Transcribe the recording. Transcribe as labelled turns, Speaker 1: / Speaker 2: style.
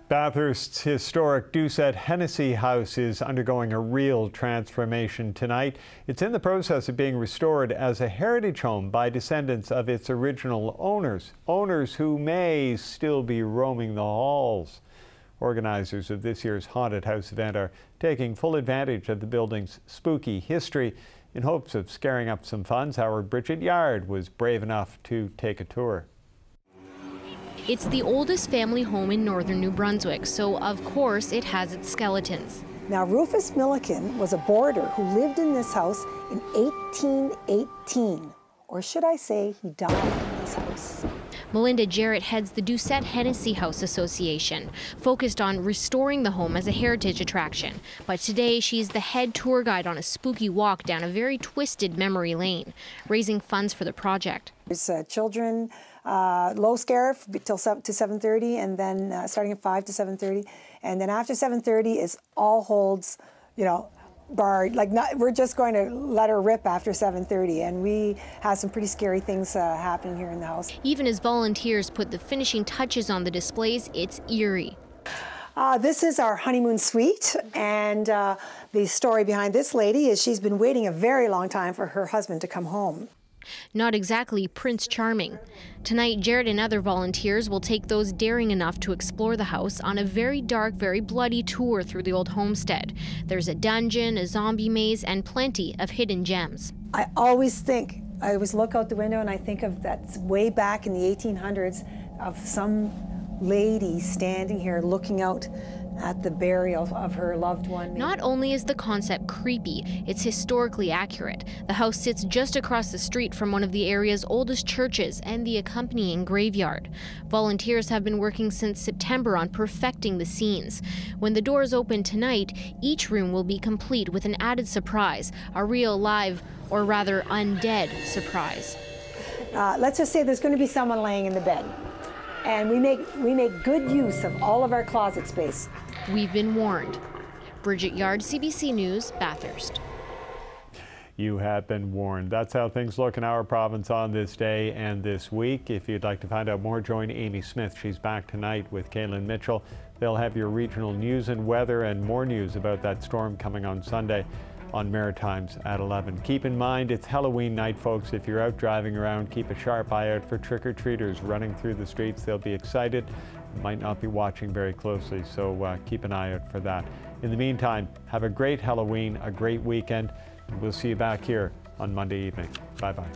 Speaker 1: Bathurst's historic Doucette Hennessy House is undergoing a real transformation tonight. It's in the process of being restored as a heritage home by descendants of its original owners who may still be roaming the halls. Organizers of this year's Haunted House event are taking full advantage of the building's spooky history in hopes of scaring up some funds. Our Bridget Yard was brave enough to take a tour.
Speaker 2: It's the oldest family home in northern New Brunswick, so of course it has its skeletons.
Speaker 3: Now, Rufus Milliken was a boarder who lived in this house in 1818, or should I say he died in this house.
Speaker 2: Melinda Jarrett heads the Doucette Hennessy House Association, focused on restoring the home as a heritage attraction. But today she's the head tour guide on a spooky walk down a very twisted memory lane, raising funds for the project.
Speaker 3: There's children, low scare till to 7:30, and then starting at 5 to 7:30, and then after 7:30 is all holds, barred. We're just going to let her rip after 7:30, and we have some pretty scary things happening here in the house.
Speaker 2: Even as volunteers put the finishing touches on the displays, it's eerie.
Speaker 3: This is our honeymoon suite, and the story behind this lady is she's been waiting a very long time for her husband to come home.
Speaker 2: Not exactly Prince Charming. Tonight, Jared and other volunteers will take those daring enough to explore the house on a very dark, very bloody tour through the old homestead. There's a dungeon, a zombie maze, and plenty of hidden gems.
Speaker 3: I always look out the window and I think of that way back in the 1800s of some lady standing here looking out at the burial of her loved one.
Speaker 2: Not only is the concept creepy, it's historically accurate. The house sits just across the street from one of the area's oldest churches and the accompanying graveyard. Volunteers have been working since September on perfecting the scenes. When the doors open tonight, each room will be complete with an added surprise, a real live, or rather undead, surprise.
Speaker 3: Let's just say there's going to be someone laying in the bed. And we make good use of all of our closet space.
Speaker 2: We've been warned. Bridget Yard, CBC News, Bathurst.
Speaker 1: You have been warned. That's how things look in our province on this day and this week. If you'd like to find out more, join Amy Smith. She's back tonight with Kaylin Mitchell. They'll have your regional news and weather and more news about that storm coming on Sunday on Maritimes at 11. Keep in mind, it's Halloween night, folks. If you're out driving around, keep a sharp eye out for trick-or-treaters running through the streets. They'll be excited, might not be watching very closely, so keep an eye out for that. In the meantime, have a great Halloween, a great weekend, and we'll see you back here on Monday evening. Bye-bye.